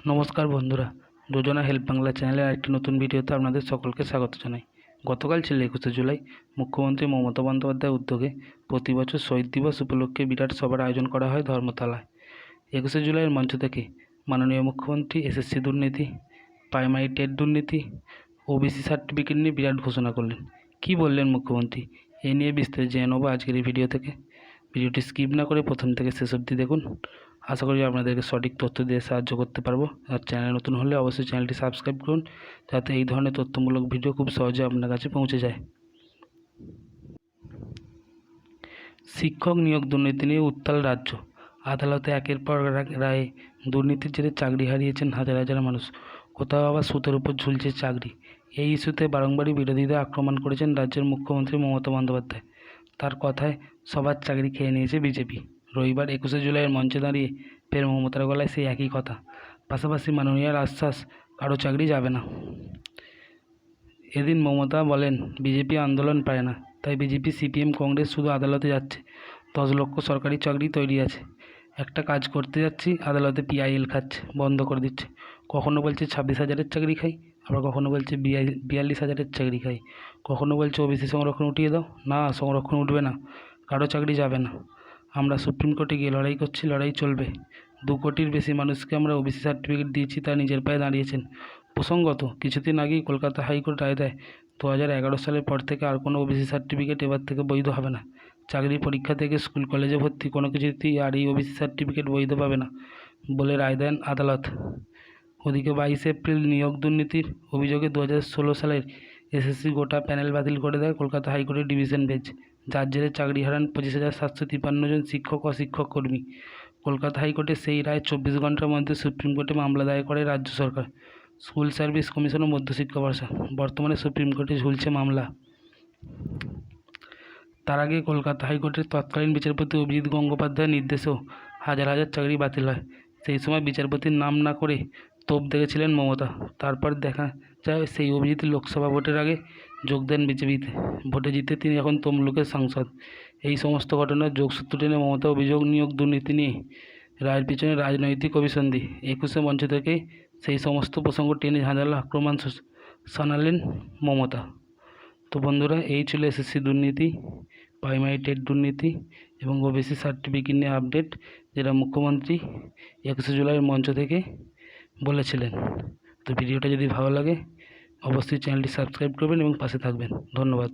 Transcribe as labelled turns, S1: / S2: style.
S1: নমস্কার বন্ধুরা, যোজনা হেল্প বাংলা চ্যানেলের আরেকটি নতুন ভিডিওতে আপনাদের সকলকে স্বাগত জানাই। গতকাল ছিল 21শে জুলাই। মুখ্যমন্ত্রী মমতা বন্দ্যোপাধ্যায়ের উদ্যোগে প্রতি বছর শহীদ দিবস উপলক্ষে বিরাট সভার আয়োজন করা হয় ধর্মতলায়। 21শে জুলাইয়ের মঞ্চ থেকে মাননীয় মুখ্যমন্ত্রী এসএসসি দুর্নীতি, প্রাইমারি টেট দুর্নীতি, ওবিসি সার্টিফিকেট নিয়ে বিরাট ঘোষণা করলেন। কি বললেন মুখ্যমন্ত্রী, এ নিয়ে বিস্তারিত জেনে নেব আজকের এই ভিডিও থেকে। ভিডিওটি স্কিপ না করে প্রথম থেকে শেষ অবধি দেখুন। আশা করি আপনাদেরকে সঠিক তথ্য দিয়ে সাহায্য করতে পারবো। আর চ্যানেল নতুন হলে অবশ্যই চ্যানেলটি সাবস্ক্রাইব করুন, যাতে এই ধরনের তথ্যমূলক ভিডিও খুব সহজে আপনার কাছে পৌঁছে যায়। শিক্ষক নিয়োগ দুর্নীতি নিয়ে উত্তাল রাজ্য। আদালতে একের পর এক রায়ে দুর্নীতির জেরে চাকরি হারিয়েছেন হাজার হাজার মানুষ। কোথাও আবার সুতের উপর ঝুলছে চাকরি। এই ইস্যুতে বারংবারই বিরোধীরা আক্রমণ করেছেন রাজ্যের মুখ্যমন্ত্রী মমতা বন্দ্যোপাধ্যায়। তার কথায় সবার চাকরি খেয়ে নিয়েছে বিজেপি। রবিবার 21শে জুলাইয়ের মঞ্চে দাঁড়িয়ে ফের মমতার গলায় সেই একই কথা। পাশাপাশি মাননীয়ার আশ্বাস, কারো চাকরি যাবে না। এদিন মমতা বলেন, বিজেপি আন্দোলন পারে না, তাই বিজেপি, সিপিএম, কংগ্রেস শুধু আদালতে যাচ্ছে। 10 লক্ষ সরকারি চাকরি তৈরি আছে। একটা কাজ করতে যাচ্ছি, আদালতে পিআইএল খাচ্ছে, বন্ধ করে দিচ্ছে। কখনো বলছে 26,000-এর চাকরি খাই, আবার কখনো বলছে 42,000-এর চাকরি খাই। কখনো বলছে ওবিসি সংরক্ষণ উঠিয়ে দাও, না সংরক্ষণ উঠবে না, কারো চাকরি যাবে না। আমরা সুপ্রিম কোর্টে গিয়ে লড়াই করছি, লড়াই চলবে। 2 কোটির বেশি মানুষকে আমরা ওবিসি সার্টিফিকেট দিয়েছি, তা নিজের পায়ে দাঁড়িয়েছেন। প্রসঙ্গত, কিছুদিন আগেই কলকাতা হাইকোর্ট রায় দেয় 2011 সালের পর থেকে আর কোনো ওবিসি সার্টিফিকেট এবার থেকে বৈধ হবে না। চাকরি পরীক্ষা থেকে স্কুল কলেজে ভর্তি কোনো কিছুতেই আর এই ওবিসি সার্টিফিকেট বৈধ পাবে না বলে রায় দেন আদালত। ওদিকে 22 এপ্রিল নিয়োগ দুর্নীতির অভিযোগে 2016 সালের এসএসসি গোটা প্যানেল বাতিল করে দেয় কলকাতা হাইকোর্টের ডিভিশন বেঞ্চ, যার জেরে চাকরি হারান 25,753 জন শিক্ষক ও শিক্ষক কর্মী। কলকাতা হাইকোর্টের সেই রায় 24 ঘন্টার মধ্যে সুপ্রিম কোর্টে মামলা দায়ের করে রাজ্য সরকার। স্কুল সার্ভিস কমিশন ও মধ্যশিক্ষা পর্ষদ, বর্তমানে সুপ্রিম কোর্টে ঝুলছে মামলা। তার আগে কলকাতা হাইকোর্টের তৎকালীন বিচারপতি অভিজিৎ গঙ্গোপাধ্যায়ের নির্দেশেও হাজার হাজার চাকরি বাতিল হয়। সেই সময় বিচারপতির নাম না করে তোপ দেখেছিলেন মমতা। তারপর দেখা যায় সেই অভিজিৎ লোকসভা ভোটের আগে যোগ দেন বিজেপিতে। ভোটে জিতে তিনি এখন তমলুকের সাংসদ। এই সমস্ত ঘটনার যোগসূত্র টেনে মমতা অভিযোগ নিয়োগ দুর্নীতি নিয়ে রায়ের পিছনে রাজনৈতিক অভিসন্ধি। 21শে মঞ্চ থেকেই সেই সমস্ত প্রসঙ্গ টেনে ঝাঁঝালো আক্রমণ শানালেন মমতা। তো বন্ধুরা, এই ছিল এসএসসি দুর্নীতি, প্রাইমারি টেট দুর্নীতি এবং ওবিসি সার্টিফিকেট নিয়ে আপডেট, যেটা মুখ্যমন্ত্রী 21শে জুলাইয়ের মঞ্চ থেকে বলেছিলেন। তো ভিডিওটা যদি ভালো লাগে অবশ্যই চ্যানেলটি সাবস্ক্রাইব করবেন এবং পাশে থাকবেন। ধন্যবাদ।